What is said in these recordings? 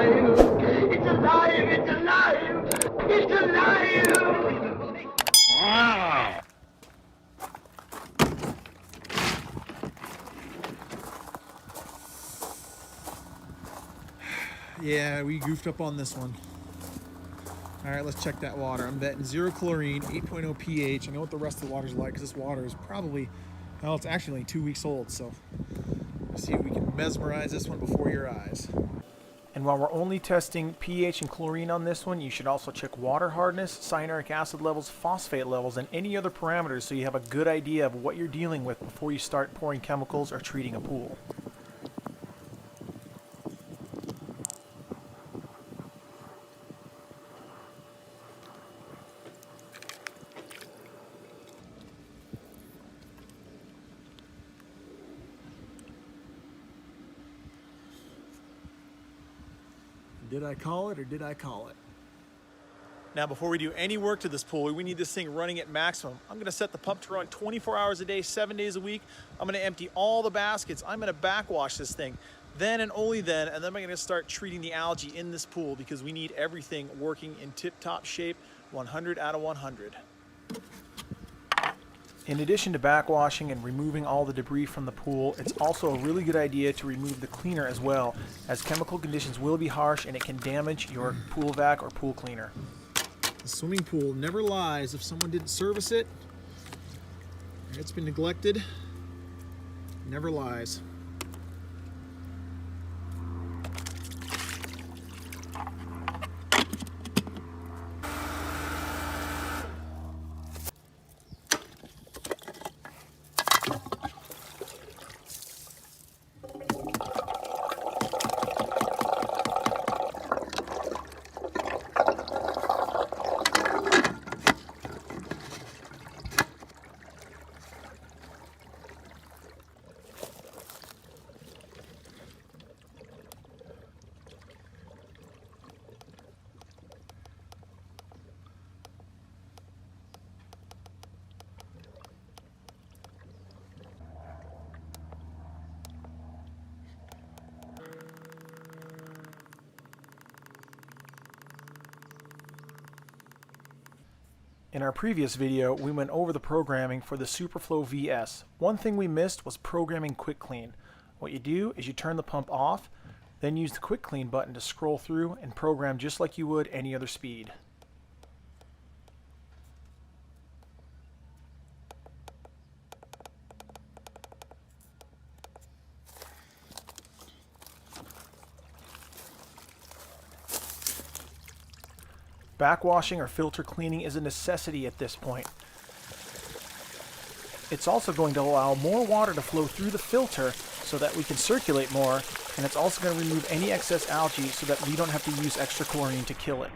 alive! It's alive! It's alive! It's alive! Yeah, we goofed up on this one. All right, let's check that water. I'm betting 0 chlorine, 8.0 pH. I know what the rest of the water's like, because this water is probably, well, it's actually only 2 weeks old, so let's see if we can mesmerize this one before your eyes. And while we're only testing pH and chlorine on this one, you should also check water hardness, cyanuric acid levels, phosphate levels, and any other parameters so you have a good idea of what you're dealing with before you start pouring chemicals or treating a pool. Did I call it or did I call it? Now, before we do any work to this pool, we need this thing running at maximum. I'm gonna set the pump to run 24 hours a day, 7 days a week. I'm gonna empty all the baskets. I'm gonna backwash this thing. Then and only then, and then I'm gonna start treating the algae in this pool because we need everything working in tip-top shape, 100 out of 100. In addition to backwashing and removing all the debris from the pool, it's also a really good idea to remove the cleaner as well, as chemical conditions will be harsh and it can damage your pool vac or pool cleaner. The swimming pool never lies. If someone didn't service it, it's been neglected, it never lies. In our previous video, we went over the programming for the Superflow VS. One thing we missed was programming Quick Clean. What you do is you turn the pump off, then use the Quick Clean button to scroll through and program just like you would any other speed. Backwashing or filter cleaning is a necessity at this point. It's also going to allow more water to flow through the filter so that we can circulate more, and it's also going to remove any excess algae so that we don't have to use extra chlorine to kill it.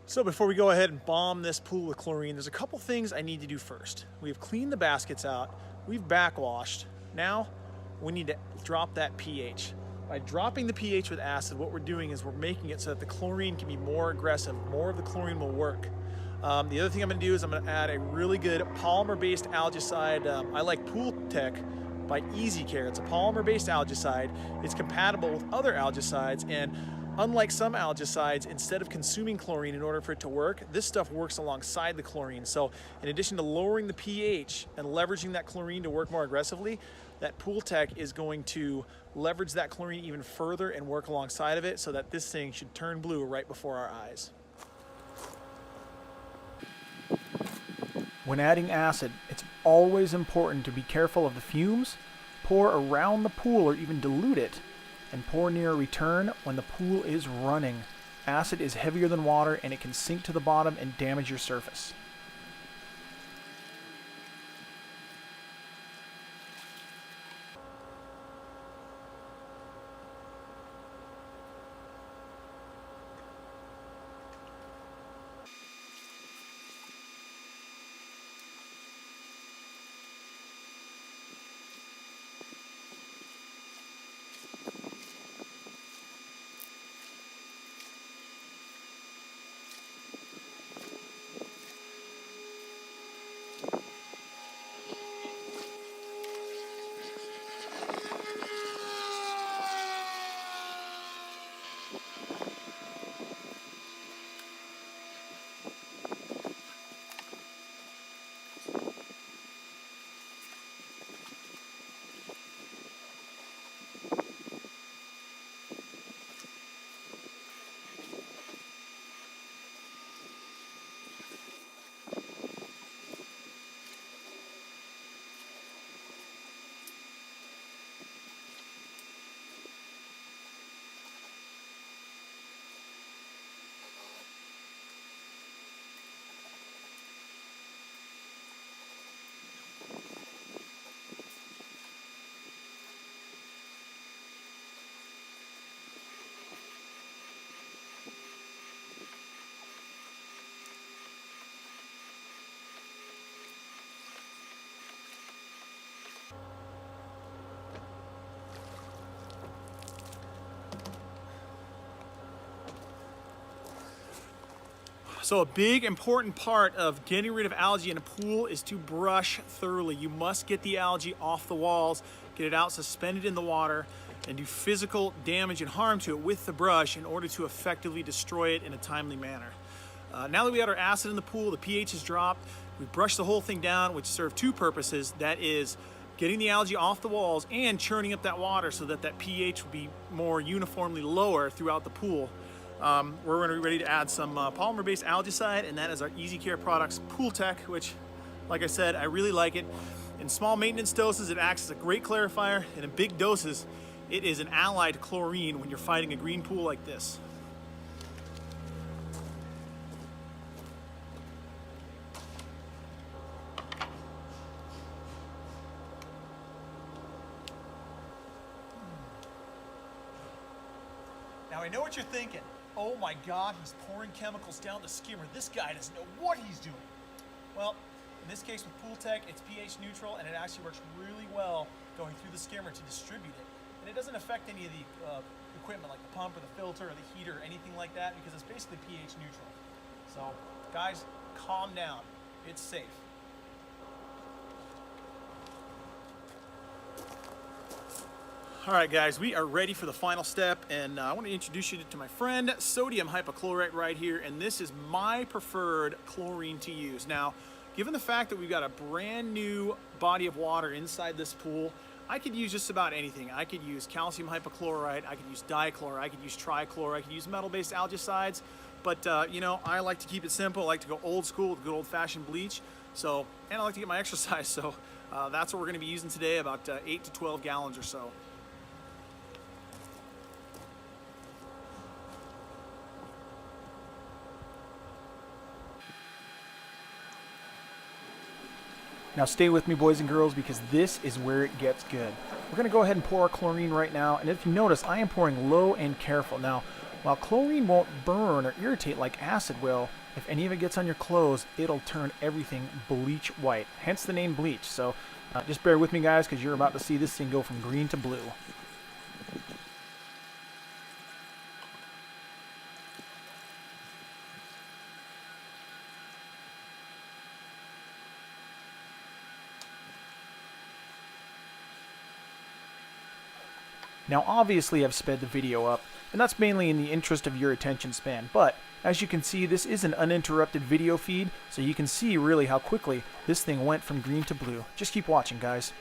So before we go ahead and bomb this pool with chlorine, there's a couple things I need to do first. We've cleaned the baskets out, we've backwashed. Now we need to drop that pH. By dropping the pH with acid, what we're doing is we're making it so that the chlorine can be more aggressive, more of the chlorine will work. The other thing I'm gonna do is I'm gonna add a really good polymer-based algicide. I like Pool Tech by Easy Care. It's a polymer-based algicide. It's compatible with other algicides, and unlike some algicides, instead of consuming chlorine in order for it to work, this stuff works alongside the chlorine. So in addition to lowering the pH and leveraging that chlorine to work more aggressively, that Pool Tech is going to leverage that chlorine even further and work alongside of it so that this thing should turn blue right before our eyes. When adding acid, it's always important to be careful of the fumes, pour around the pool or even dilute it, and pour near a return when the pool is running. Acid is heavier than water and it can sink to the bottom and damage your surface. So a big important part of getting rid of algae in a pool is to brush thoroughly. You must get the algae off the walls, get it out suspended in the water, and do physical damage and harm to it with the brush in order to effectively destroy it in a timely manner. Now that we got our acid in the pool, the pH is dropped, we brush the whole thing down, which serve two purposes. That is getting the algae off the walls and churning up that water so that that pH will be more uniformly lower throughout the pool. We're going to be ready to add some polymer-based algicide, and that is our Easy Care Products Pool Tech, which, like I said, I really like it. In small maintenance doses, it acts as a great clarifier, and in big doses, it is an ally to chlorine when you're fighting a green pool like this. Now I know what you're thinking. Oh my God, he's pouring chemicals down the skimmer. This guy doesn't know what he's doing. Well, in this case with Pool Tech, it's pH neutral, and it actually works really well going through the skimmer to distribute it. And it doesn't affect any of the equipment like the pump or the filter or the heater or anything like that, because it's basically pH neutral. So guys, calm down. It's safe. All right, guys, we are ready for the final step, and I want to introduce you to my friend sodium hypochlorite right here, and this is my preferred chlorine to use. Now, given the fact that we've got a brand new body of water inside this pool, I could use just about anything. I could use calcium hypochlorite, I could use dichlor, I could use trichlor, I could use metal-based algicides, but you know, I like to keep it simple. I like to go old school with good old-fashioned bleach, and I like to get my exercise, so that's what we're going to be using today, about 8 to 12 gallons or so. Now stay with me, boys and girls, because this is where it gets good. We're going to go ahead and pour our chlorine right now, and if you notice, I am pouring low and careful. Now, while chlorine won't burn or irritate like acid will, if any of it gets on your clothes, it'll turn everything bleach white, hence the name bleach. So just bear with me, guys, because you're about to see this thing go from green to blue. Now obviously I've sped the video up, and that's mainly in the interest of your attention span, but as you can see, this is an uninterrupted video feed, so you can see really how quickly this thing went from green to blue. Just keep watching, guys.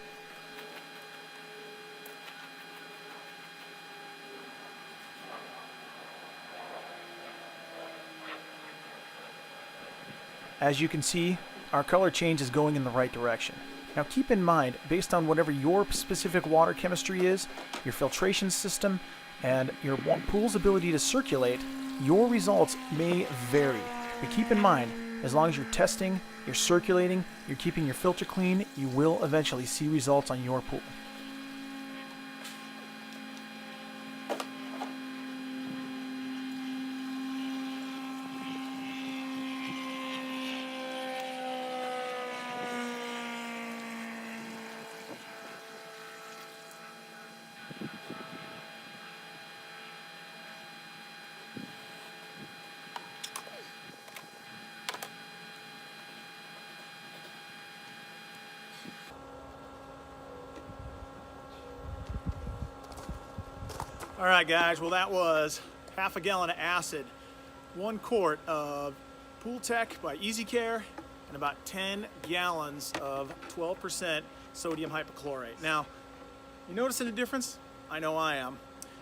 As you can see, our color change is going in the right direction. Now keep in mind, based on whatever your specific water chemistry is, your filtration system, and your pool's ability to circulate, your results may vary. But keep in mind, as long as you're testing, you're circulating, you're keeping your filter clean, you will eventually see results on your pool. All right, guys, well, that was half a gallon of acid, 1 quart of Pool Tech by Easy Care, and about 10 gallons of 12% sodium hypochlorite. Now, you noticing a difference? I know I am.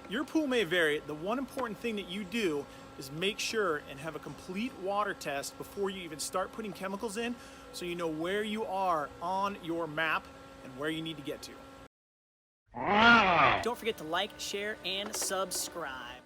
Your pool may vary. The one important thing that you do is make sure and have a complete water test before you even start putting chemicals in, so you know where you are on your map and where you need to get to. Don't forget to like, share, and subscribe.